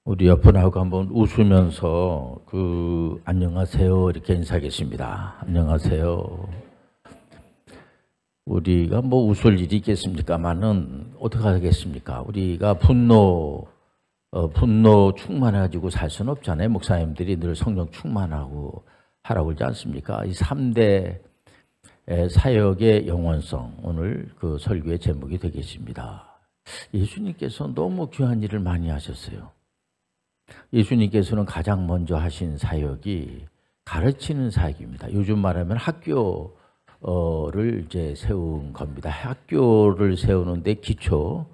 우리 옆분하고 한번 웃으면서 안녕하세요 이렇게 인사하겠습니다. 안녕하세요. 우리가 뭐 웃을 일이 있겠습니까만은 어떻게 하겠습니까? 우리가 분노 충만해가지고 살 수는 없잖아요. 목사님들이 늘 성령 충만하고 하라고 그러지 않습니까? 이 3대 사역의 영원성, 오늘 그 설교의 제목이 되겠습니다. 예수님께서 너무 귀한 일을 많이 하셨어요. 예수님께서는 가장 먼저 하신 사역이 가르치는 사역입니다. 요즘 말하면 학교를 이제 세운 겁니다. 학교를 세우는데 기초를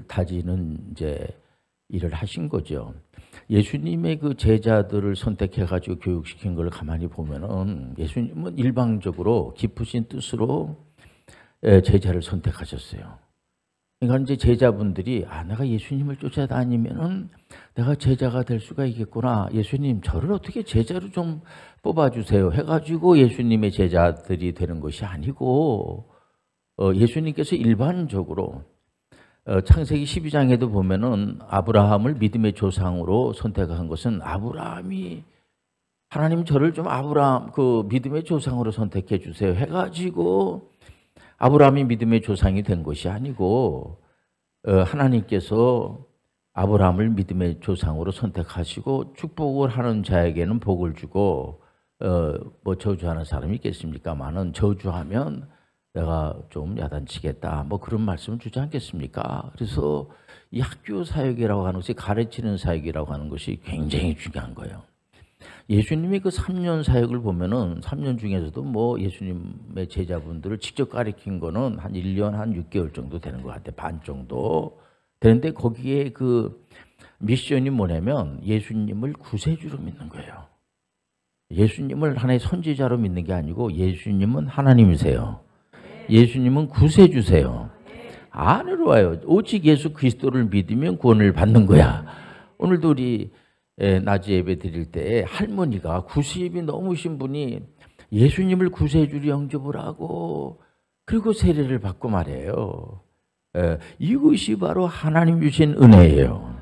다지는 이제 일을 하신 거죠. 예수님의 그 제자들을 선택해 가지고 교육시킨 걸 가만히 보면은 예수님은 일방적으로 깊으신 뜻으로 제자를 선택하셨어요. 그러니까 이제 제자분들이 내가 예수님을 쫓아다니면은 내가 제자가 될 수가 있겠구나. 예수님 저를 어떻게 제자로 좀 뽑아주세요 해가지고 예수님의 제자들이 되는 것이 아니고 예수님께서 일반적으로 창세기 12장에도 보면은 아브라함을 믿음의 조상으로 선택한 것은 아브라함이 하나님 저를 좀 아브라함 그 믿음의 조상으로 선택해 주세요 해가지고 아브라함이 믿음의 조상이 된 것이 아니고 하나님께서 아브라함을 믿음의 조상으로 선택하시고 축복을 하는 자에게는 복을 주고 뭐 저주하는 사람이 있겠습니까만은 저주하면 내가 좀 야단치겠다 뭐 그런 말씀을 주지 않겠습니까? 그래서 이 학교 사역이라고 하는 것이 가르치는 사역이라고 하는 것이 굉장히 중요한 거예요. 예수님이 그 3년 사역을 보면은 3년 중에서도 뭐 예수님의 제자분들을 직접 가르친 거는 한 1년 한 6개월 정도 되는 것 같아요. 반 정도 되는데 거기에 그 미션이 뭐냐면 예수님을 구세주로 믿는 거예요. 예수님을 하나의 선지자로 믿는 게 아니고 예수님은 하나님이세요. 예수님은 구세주세요. 안 어려워요. 오직 예수 그리스도를 믿으면 구원을 받는 거야. 오늘도 우리 낮에 예배 드릴 때 할머니가 90이 넘으신 분이 예수님을 구세주로 영접을 하고 그리고 세례를 받고 말해요. 이것이 바로 하나님 주신 은혜예요.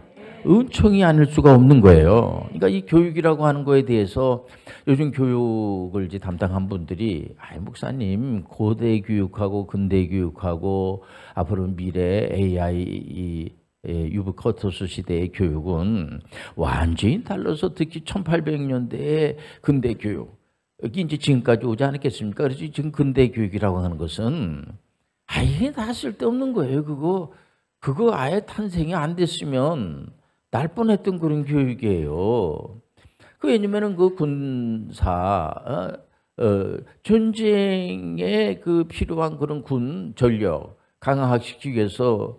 은총이 아닐 수가 없는 거예요. 그러니까 이 교육이라고 하는 거에 대해서 요즘 교육을 이제 담당한 분들이 목사님 고대 교육하고 근대 교육하고 앞으로 미래 AI 유브코토스 시대의 교육은 완전히 달라서 특히 1800년대의 근대 교육이 이제 지금까지 오지 않았겠습니까? 그래서 지금 근대 교육이라고 하는 것은 아예 다 쓸데없는 거예요. 그거 아예 탄생이 안 됐으면 날 뻔했던 그런 교육이에요. 왜냐면은 그 군사 전쟁에 그 필요한 그런 군 전력 강화시키기 위해서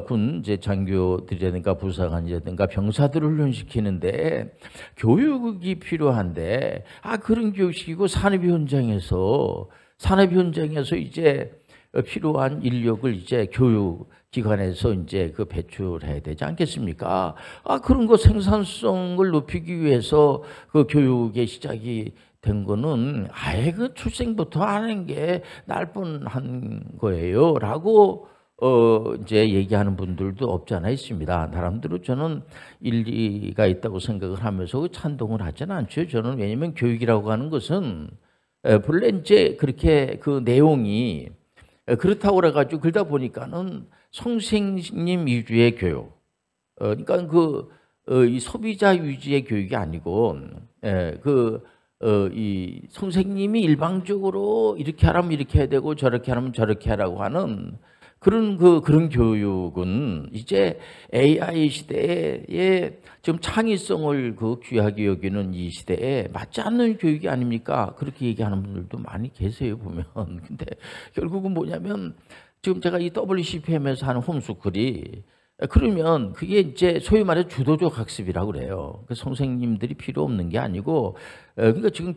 군 이제 장교들이라든가 부사관이라든가 병사들을 훈련시키는데 교육이 필요한데 그런 교육시키고 산업 현장에서 이제 필요한 인력을 이제 교육 기관에서 이제 그 배출해야 되지 않겠습니까? 그런 거 생산성을 높이기 위해서 그 교육의 시작이 된 거는 아예 그 출생부터 하는 게 날 뻔한 거예요라고 이제 얘기하는 분들도 없지 않아 있습니다. 나름대로 저는 일리가 있다고 생각을 하면서 찬동을 하지는 않죠. 저는 왜냐면 교육이라고 하는 것은 본래 이제 그렇게 그 내용이 그렇다고 그래가지고 그러다 보니까는 선생님 위주의 교육, 그러니까 이 소비자 위주의 교육이 아니고 이 선생님이 일방적으로 이렇게 하라면 이렇게 해야 되고 저렇게 하라면 저렇게 하라고 하는 그런 교육은 이제 AI 시대에 지금 창의성을 귀하게 여기는 이 시대에 맞지 않는 교육이 아닙니까? 그렇게 얘기하는 분들도 많이 계세요, 보면. 근데 결국은 뭐냐면 지금 제가 이 WCPM에서 하는 홈스쿨이 그러면 그게 이제 소위 말해 주도적 학습이라고 그래요. 그 선생님들이 필요 없는 게 아니고 그러니까 지금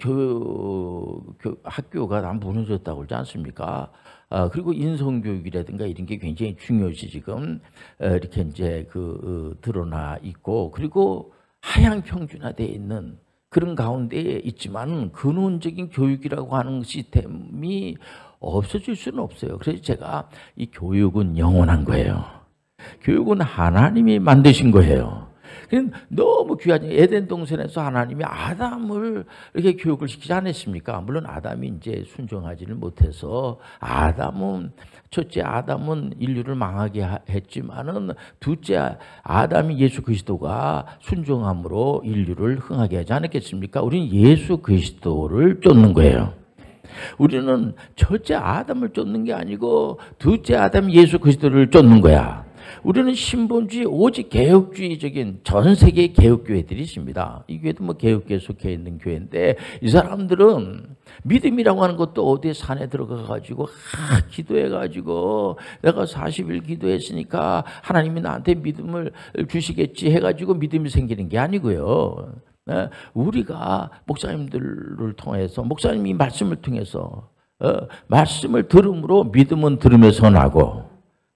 학교가 다 무너졌다고 그러지 않습니까? 그리고 인성교육이라든가 이런 게 굉장히 중요시 지금 이렇게 이제 드러나 있고 그리고 하향 평준화되어 있는 그런 가운데 있지만 근원적인 교육이라고 하는 시스템이 없어질 수는 없어요. 그래서 제가 이 교육은 영원한 거예요. 교육은 하나님이 만드신 거예요. 너무 귀하죠. 에덴 동산에서 하나님이 아담을 이렇게 교육을 시키지 않았습니까? 물론 아담이 이제 순종하지를 못해서 첫째 아담은 인류를 망하게 했지만은 둘째 아담이 예수 그리스도가 순종함으로 인류를 흥하게 하지 않았겠습니까? 우리는 예수 그리스도를 쫓는 거예요. 우리는 첫째 아담을 쫓는 게 아니고 둘째 아담 예수 그리스도를 쫓는 거야. 우리는 신본주의 오직 개혁주의적인 전 세계 개혁교회들이 있습니다. 이 교회도 뭐 개혁교회에 속해 있는 교회인데 이 사람들은 믿음이라고 하는 것도 어디에 산에 들어가가지고 기도해가지고 내가 40일 기도했으니까 하나님이 나한테 믿음을 주시겠지 해가지고 믿음이 생기는 게 아니고요. 우리가 목사님들을 통해서 목사님이 말씀을 통해서 말씀을 들음으로 믿음은 들음에서 나고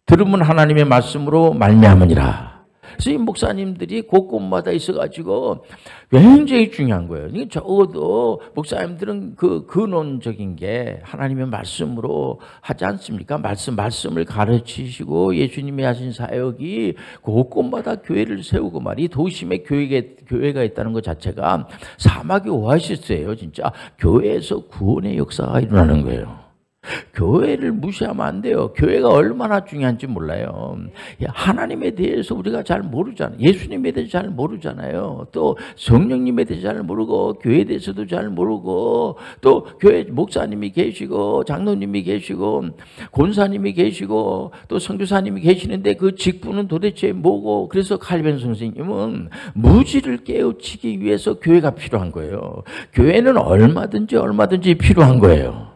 들으면 하나님의 말씀으로 말미암으니라. 그래서 이 목사님들이 곳곳마다 있어가지고 굉장히 중요한 거예요. 적어도 목사님들은 그 근원적인 게 하나님의 말씀으로 하지 않습니까? 말씀을 가르치시고 예수님이 하신 사역이 곳곳마다 교회를 세우고 말이 도심에 교회가 있다는 것 자체가 사막의 오아시스예요. 진짜 교회에서 구원의 역사가 일어나는 거예요. 교회를 무시하면 안 돼요. 교회가 얼마나 중요한지 몰라요. 하나님에 대해서 우리가 잘 모르잖아요. 예수님에 대해서 잘 모르잖아요. 또 성령님에 대해서 잘 모르고 교회에 대해서도 잘 모르고 또 교회 목사님이 계시고 장로님이 계시고 권사님이 계시고 또 선교사님이 계시는데 그 직분은 도대체 뭐고 그래서 칼빈 선생님은 무지를 깨우치기 위해서 교회가 필요한 거예요. 교회는 얼마든지 필요한 거예요.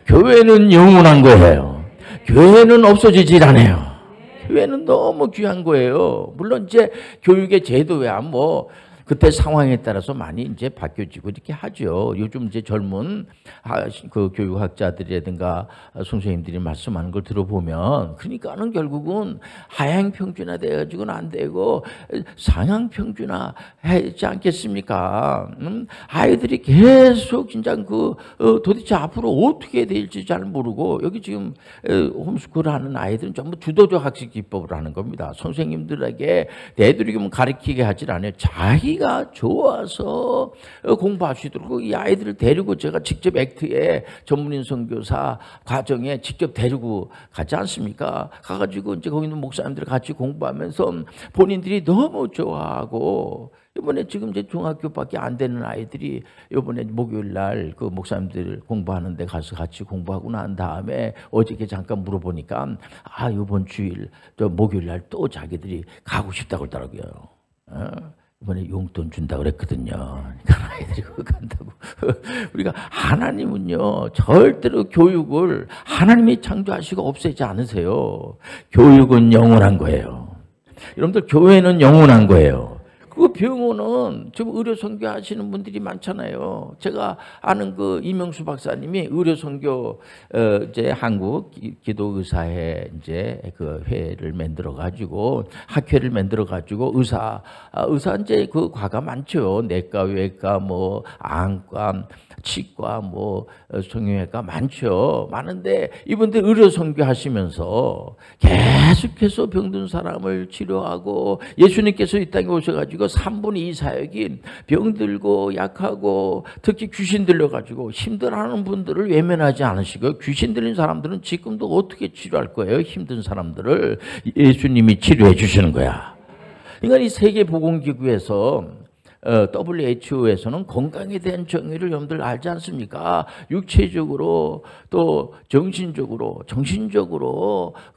교회는 영원한 거예요. 교회는 없어지질 않아요. 교회는 너무 귀한 거예요. 물론 이제 교육의 제도야 뭐 그때 상황에 따라서 많이 이제 바뀌어지고 이렇게 하죠. 요즘 이제 젊은 그 교육학자들이라든가 선생님들이 말씀하는 걸 들어보면 그러니까는 결국은 하향 평준화 돼가지고는 안 되고 상향 평준화 하지 않겠습니까? 아이들이 계속 진짜 도대체 앞으로 어떻게 될지 잘 모르고 여기 지금 홈스쿨 하는 아이들은 전부 주도적 학습 기법을 하는 겁니다. 선생님들에게 되도록이면 가르치게 하질 않아요. 자기가 좋아서 공부할 수 있도록 이 아이들을 데리고 제가 직접 액트에 전문인 선교사 과정에 직접 데리고 가지 않습니까? 가가지고 이제 거기 있는 목사님들 같이 공부하면서 본인들이 너무 좋아하고 이번에 지금 이제 중학교밖에 안 되는 아이들이 이번에 목요일 날 그 목사님들 공부하는 데 가서 같이 공부하고 난 다음에 어저께 잠깐 물어보니까 이번 주일 저 목요일 날 또 자기들이 가고 싶다고 그러더라고요. 이번에 용돈 준다고 그랬거든요. 그러니까 아이들이 그거 간다고. 우리가 하나님은요, 절대로 교육을 하나님이 창조하시고 없애지 않으세요. 교육은 영원한 거예요. 여러분들, 교회는 영원한 거예요. 그 병원은 지금 의료 선교 하시는 분들이 많잖아요. 제가 아는 그 이명수 박사님이 의료 선교 이제 한국 기도의사회 이제 그 회를 만들어 가지고 학회를 만들어 가지고 의사 이제 그 과가 많죠. 내과, 외과, 뭐 안과, 치과, 뭐 성형외과 많죠. 많은데 이분들 의료 선교 하시면서 계속해서 병든 사람을 치료하고 예수님께서 이 땅에 오셔가지고 3분의 2 사역이 병들고 약하고 특히 귀신 들려가지고 힘들어하는 분들을 외면하지 않으시고 귀신 들린 사람들은 지금도 어떻게 치료할 거예요? 힘든 사람들을 예수님이 치료해 주시는 거야. 그러니까 이 세계보건기구에서 WHO에서는 건강에 대한 정의를 여러분들 알지 않습니까? 육체적으로 또 정신적으로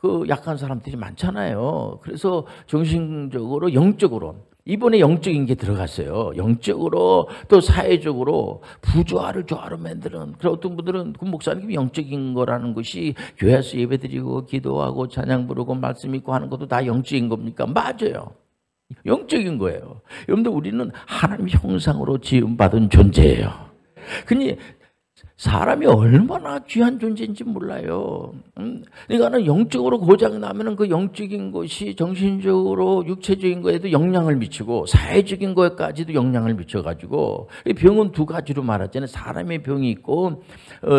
그 약한 사람들이 많잖아요. 그래서 정신적으로 영적으로 이번에 영적인 게 들어갔어요. 영적으로 또 사회적으로 부조화를 조화로 만드는 그런 어떤 분들은 그 목사님이 영적인 거라는 것이 교회에서 예배드리고 기도하고 찬양 부르고 말씀 읽고 하는 것도 다 영적인 겁니까? 맞아요. 영적인 거예요. 여러분들 우리는 하나님 형상으로 지음받은 존재예요. 그니 사람이 얼마나 귀한 존재인지 몰라요. 그러니까 영적으로 고장나면 그 영적인 것이 정신적으로 육체적인 거에도 영향을 미치고 사회적인 것까지도 영향을 미쳐가지고 병은 두 가지로 말하잖아요. 사람의 병이 있고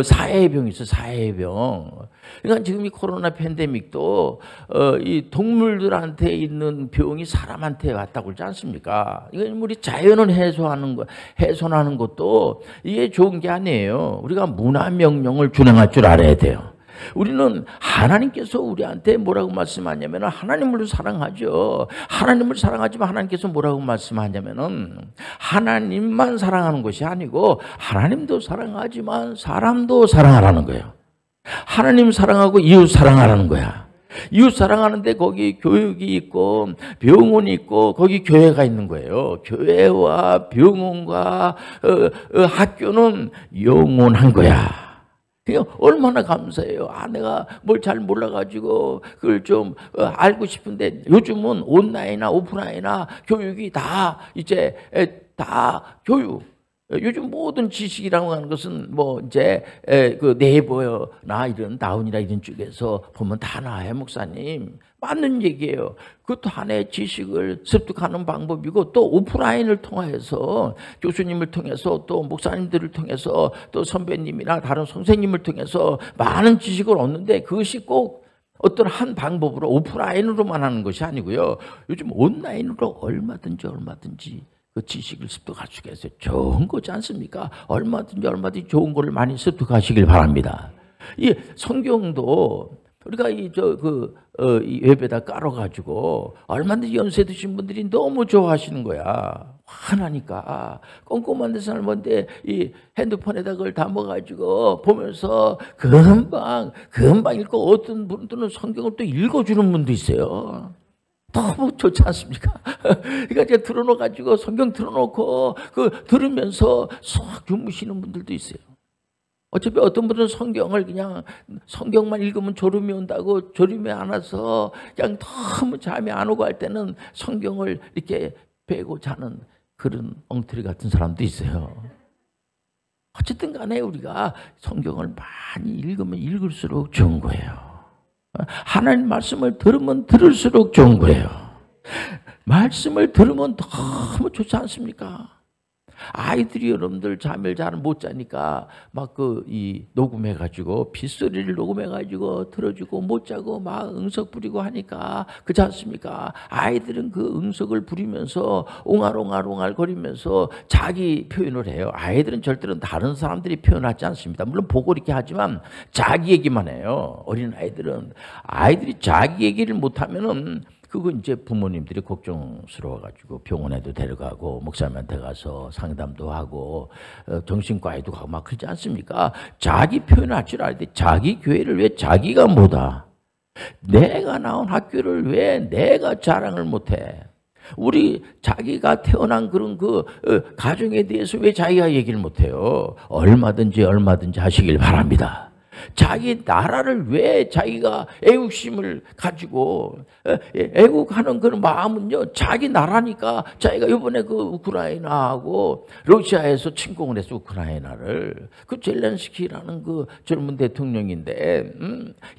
사회의 병이 있어요. 사회의 병. 그러니까 지금 이 코로나 팬데믹도 이 동물들한테 있는 병이 사람한테 왔다고 그러지 않습니까? 이건 우리 자연을 훼손하는 것도 이게 좋은 게 아니에요. 우리가 문화 명령을 준행할 줄 알아야 돼요. 우리는 하나님께서 우리한테 뭐라고 말씀하냐면 하나님을 사랑하죠. 하나님을 사랑하지만 하나님께서 뭐라고 말씀하냐면은 하나님만 사랑하는 것이 아니고 하나님도 사랑하지만 사람도 사랑하라는 거예요. 하나님 사랑하고 이웃 사랑하라는 거야. 이웃 사랑하는데 거기 교육이 있고 병원이 있고 거기 교회가 있는 거예요. 교회와 병원과 학교는 영원한 거야. 얼마나 감사해요. 내가 뭘 잘 몰라가지고 그걸 좀 알고 싶은데 요즘은 온라인이나 오프라인이나 교육이 다 이제 다 교육. 요즘 모든 지식이라고 하는 것은 뭐 이제 그 네이버나 이런 다운이나 이런 쪽에서 보면 다 나와요, 목사님. 맞는 얘기예요. 그것도 하나의 지식을 습득하는 방법이고 또 오프라인을 통해서 교수님을 통해서 또 목사님들을 통해서 또 선배님이나 다른 선생님을 통해서 많은 지식을 얻는데 그것이 꼭 어떤 한 방법으로 오프라인으로만 하는 것이 아니고요. 요즘 온라인으로 얼마든지 그 지식을 습득할 수가 있어요. 좋은 거지 않습니까? 얼마든지 좋은 거를 많이 습득하시길 바랍니다. 이 성경도 우리가 이 웹에다 깔아가지고 얼마든지 연세 드신 분들이 너무 좋아하시는 거야. 화나니까 꼼꼼한 데서 살는데 이 핸드폰에다 그걸 담아가지고 보면서 금방 읽고 어떤 분들은 성경을 또 읽어주는 분도 있어요. 너무 좋지 않습니까? 그러니까 제가 틀어놓아가지고 성경 틀어놓고 그 들으면서 쏙 주무시는 분들도 있어요. 어차피 어떤 분은 성경을 그냥 성경만 읽으면 졸음이 온다고 졸음이 안 와서 그냥 너무 잠이 안 오고 할 때는 성경을 이렇게 베고 자는 그런 엉터리 같은 사람도 있어요. 어쨌든 간에 우리가 성경을 많이 읽으면 읽을수록 좋은 거예요. 하나님 말씀을 들으면 들을수록 좋은 거예요. 말씀을 들으면 너무 좋지 않습니까? 아이들이 여러분들 잠을 잘 못 자니까 막 녹음해가지고 빗소리를 녹음해가지고 들어주고 못 자고 막 응석 부리고 하니까 그렇지 않습니까? 아이들은 그 응석을 부리면서 옹알옹알 거리면서 자기 표현을 해요. 아이들은 절대로 다른 사람들이 표현하지 않습니다. 물론 보고 이렇게 하지만 자기 얘기만 해요. 어린 아이들이 자기 얘기를 못하면은 그거 이제 부모님들이 걱정스러워가지고 병원에도 데려가고 목사님한테 가서 상담도 하고 정신과에도 가고 막 그러지 않습니까? 자기 표현할 줄 알는데 자기 교회를 왜 자기가 못하? 내가 나온 학교를 왜 내가 자랑을 못해? 우리 자기가 태어난 그런 가정에 대해서 왜 자기가 얘기를 못해요? 얼마든지 하시길 바랍니다. 자기 나라를 왜 자기가 애국심을 가지고 애국하는 그런 마음은요, 자기 나라니까. 자기가 이번에 그 우크라이나하고 러시아에서 침공을 했어. 우크라이나를. 그 젤렌스키라는 그 젊은 대통령인데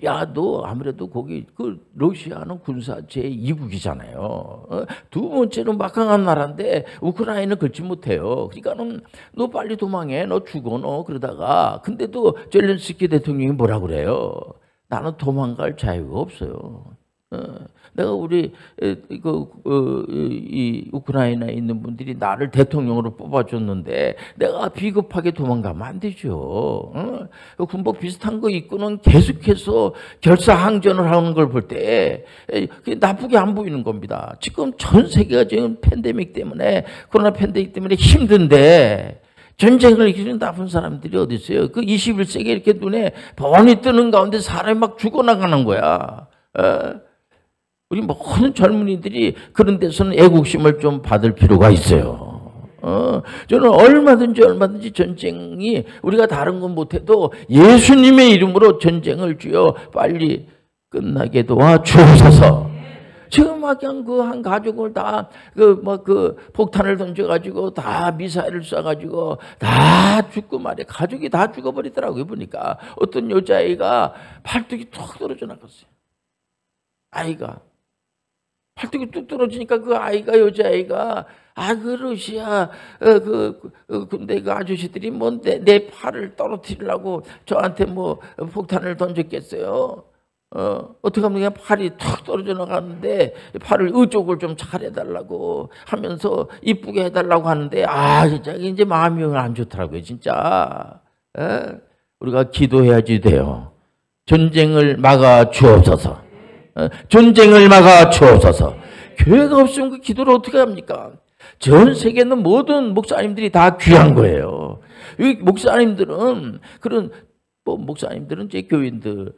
야, 너 아무래도 거기 그 러시아는 군사 제2국이잖아요. 두 번째는 막강한 나라인데 우크라이나는 긁지 못해요. 그러니까는 너 빨리 도망해. 너 죽어. 너 그러다가. 근데도 젤렌스키 대통령이 뭐라고 그래요? 나는 도망갈 자유가 없어요. 내가 우리 이 우크라이나에 있는 분들이 나를 대통령으로 뽑아줬는데 내가 비겁하게 도망가면 안 되죠. 군복 비슷한 거 입고는 계속해서 결사항전을 하는 걸 볼 때 나쁘게 안 보이는 겁니다. 지금 전 세계가 지금 팬데믹 때문에 코로나 팬데믹 때문에 힘든데 전쟁을 이기는 나쁜 사람들이 어디 있어요? 그 21세기에 이렇게 눈에 번이 뜨는 가운데 사람이 막 죽어나가는 거야. 우리 모든 젊은이들이 그런 데서는 애국심을 좀 받을 필요가 있어요. 저는 얼마든지 전쟁이 우리가 다른 건 못해도 예수님의 이름으로 전쟁을 주여 빨리 끝나게 도와 주옵소서. 지금 막 그냥 그 한 가족을 다 그 폭탄을 던져가지고 다 미사일을 쏴가지고 다 죽고 말이야. 가족이 다 죽어버리더라고요. 보니까 어떤 여자아이가 팔뚝이 툭 떨어져 나갔어요. 아이가 팔뚝이 뚝 떨어지니까 그 아이가 여자아이가 그 러시아 근데 그 아저씨들이 뭐 내 팔을 떨어뜨리려고 저한테 뭐 폭탄을 던졌겠어요. 어떻게 하면 그냥 팔이 툭 떨어져 나가는데 팔을 이쪽을 좀 잘해달라고 하면서 이쁘게 해달라고 하는데 진짜 이제 마음이 안 좋더라고요. 진짜 우리가 기도해야지 돼요. 전쟁을 막아 주옵소서. 전쟁을 막아 주옵소서. 교회가 없으면 그 기도를 어떻게 합니까? 전 세계는 모든 목사님들이 다 귀한 거예요. 이 목사님들은 목사님들은 제 교인들을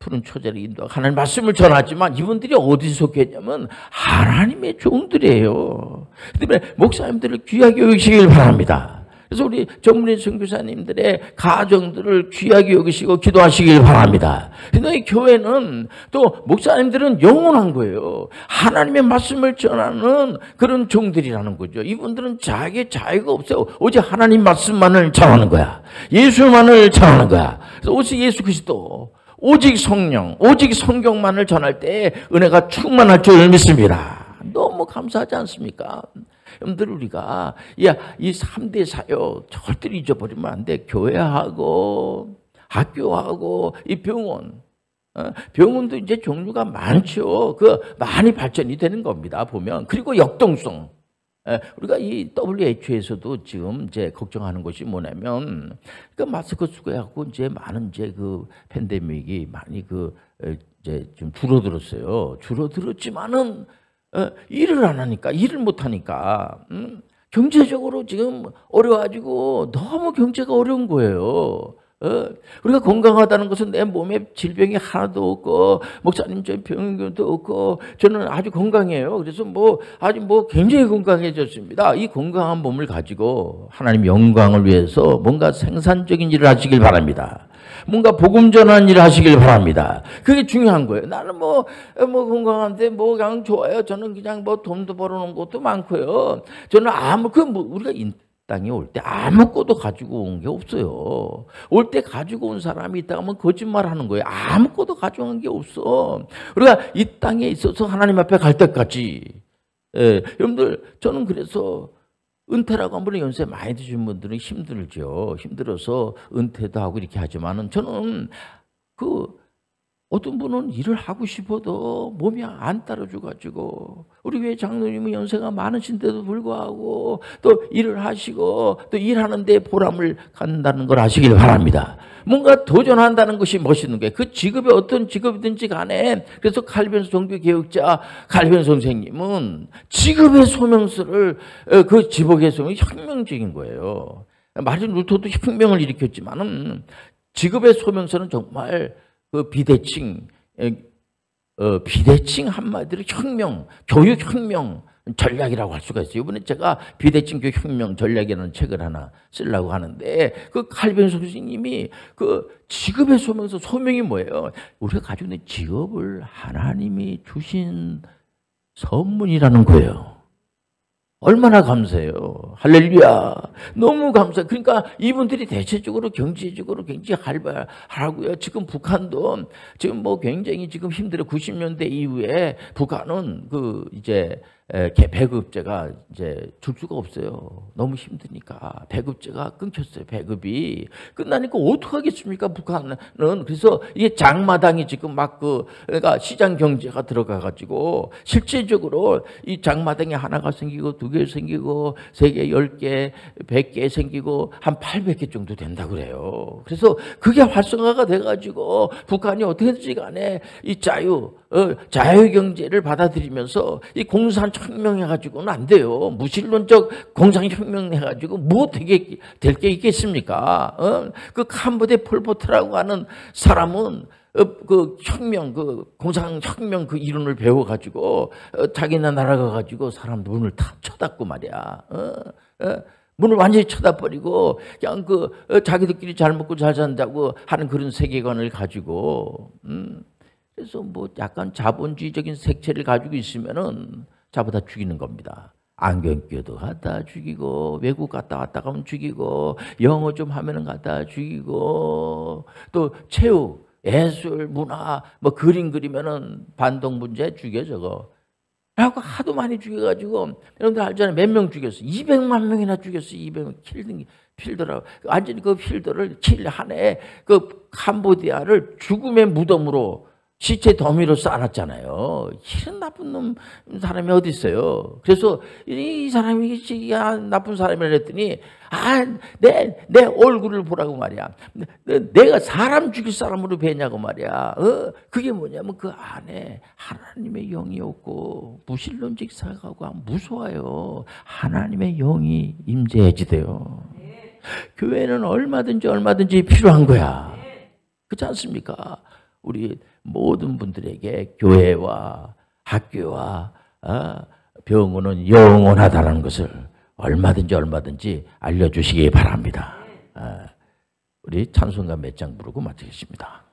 푸른 초제를 인도하고 하나님 말씀을 전하지만 이분들이 어디서 속했냐면 하나님의 종들이에요. 그다음에 목사님들을 귀하게 여기시길 바랍니다. 그래서 우리 전문의 선교사님들의 가정들을 귀하게 여기시고 기도하시길 바랍니다. 근데 교회는 또 목사님들은 영원한 거예요. 하나님의 말씀을 전하는 그런 종들이라는 거죠. 이분들은 자기의 자유가 없어요. 오직 하나님 말씀만을 전하는 거야. 예수만을 전하는 거야. 그래서 오직 예수 그리스도, 오직 성령, 오직 성경만을 전할 때 은혜가 충만할 줄 믿습니다. 너무 감사하지 않습니까? 여러분들 우리가 이 3대 사역 절대로 잊어버리면 안 돼. 교회하고 학교하고 이 병원도 이제 종류가 많죠. 많이 발전이 되는 겁니다. 보면. 그리고 역동성. 우리가 이 WHO에서도 지금 이제 걱정하는 것이 뭐냐면 마스크 쓰고 해갖고 이제 많은 이제 그 팬데믹이 많이 이제 좀 줄어들었어요. 줄어들었지만은 일을 안 하니까, 일을 못 하니까, 경제적으로 지금 어려워가지고 너무 경제가 어려운 거예요. 우리가 건강하다는 것은 내 몸에 질병이 하나도 없고, 목사님 저 병도 없고, 저는 아주 건강해요. 그래서 아주 굉장히 건강해졌습니다. 이 건강한 몸을 가지고 하나님 영광을 위해서 뭔가 생산적인 일을 하시길 바랍니다. 뭔가 복음 전하는 일을 하시길 바랍니다. 그게 중요한 거예요. 나는 건강한데 그냥 좋아요. 저는 그냥 돈도 벌어놓은 것도 많고요. 저는 우리가 이 땅에 올 때 아무것도 가지고 온 게 없어요. 올 때 가지고 온 사람이 있다 하면 거짓말 하는 거예요. 아무것도 가져온 게 없어. 우리가 이 땅에 있어서 하나님 앞에 갈 때까지. 여러분들, 저는 그래서 은퇴라고 한 번에 연세 많이 드신 분들은 힘들죠. 힘들어서 은퇴도 하고 이렇게 하지만은 저는 어떤 분은 일을 하고 싶어도 몸이 안 따라줘가지고 우리 교회 장로님은 연세가 많으신데도 불구하고 또 일을 하시고 또 일하는데 보람을 갖는다는 걸 아시길 바랍니다. 뭔가 도전한다는 것이 멋있는 거예요. 그 직업이 어떤 직업이든지 간에. 그래서 칼빈 종교개혁자 칼빈 선생님은 직업의 소명서를 그 지복의 소명이 혁명적인 거예요. 마틴 루터도 혁명을 일으켰지만은 직업의 소명서는 정말 비대칭 한마디로 혁명, 교육혁명 전략이라고 할 수가 있어요. 이번에 제가 비대칭 교육혁명 전략이라는 책을 하나 쓰려고 하는데 칼빈 선생님이 직업의 소명서, 소명이 뭐예요? 우리가 가지고 있는 직업을 하나님이 주신 선물이라는 거예요. 얼마나 감사해요. 할렐루야. 너무 감사해요. 그러니까 이분들이 대체적으로 경제적으로 굉장히 활발하고요. 지금 북한도 지금 굉장히 지금 힘들어. 90년대 이후에 북한은 이제 배급제가 이제 줄 수가 없어요. 너무 힘드니까. 배급제가 끊겼어요. 배급이. 끝나니까 어떡하겠습니까? 북한은. 그래서 이게 장마당이 지금 그러니까 시장 경제가 들어가가지고 실질적으로 이 장마당이 하나가 생기고 2개 생기고 3개, 10개, 100개 생기고 한 800개 정도 된다고 그래요. 그래서 그게 활성화가 돼가지고 북한이 어떻게든지 간에 이 자유경제를 받아들이면서 이 공산혁명해가지고는 안 돼요. 무신론적 공산혁명해가지고 뭐 될 게 있겠습니까? 그 캄보디아 폴포트라고 하는 사람은 혁명, 공산혁명 이론을 배워가지고 자기네 나라가 가지고 사람들 문을 다 쳐닫고 말이야. 문을 완전히 쳐다버리고 그냥 자기들끼리 잘 먹고 잘 산다고 하는 그런 세계관을 가지고 그래서 뭐 약간 자본주의적인 색채를 가지고 있으면은 잡아다 죽이는 겁니다. 안경 껴도 갖다 죽이고, 외국 갔다 가면 죽이고, 영어 좀 하면은 갖다 죽이고, 또 체육, 예술, 문화, 뭐 그림 그리면은 반동 문제 죽여 저거. 라고 하도 많이 죽여가지고, 여러분들 알잖아요. 몇 명 죽였어? 200만 명이나 죽였어. 200명 필더라고. 완전히 그 필더를 한 해에 그 캄보디아를 죽음의 무덤으로 시체 더미로 쌓아놨잖아요. 이런 나쁜 놈 사람이 어디 있어요? 그래서 이 사람이 나쁜 사람이라 했더니 내 얼굴을 보라고 말이야. 내가 사람 죽일 사람으로 뵈냐고 말이야. 그게 뭐냐면 그 안에 하나님의 영이 없고 무신론적 생각하고 무서워요. 하나님의 영이 임재해지대요. 교회는 얼마든지 필요한 거야. 그렇지 않습니까? 우리 모든 분들에게 교회와 학교와 병원은 영원하다는 것을 얼마든지 알려주시기 바랍니다. 우리 찬송가 몇 장 부르고 마치겠습니다.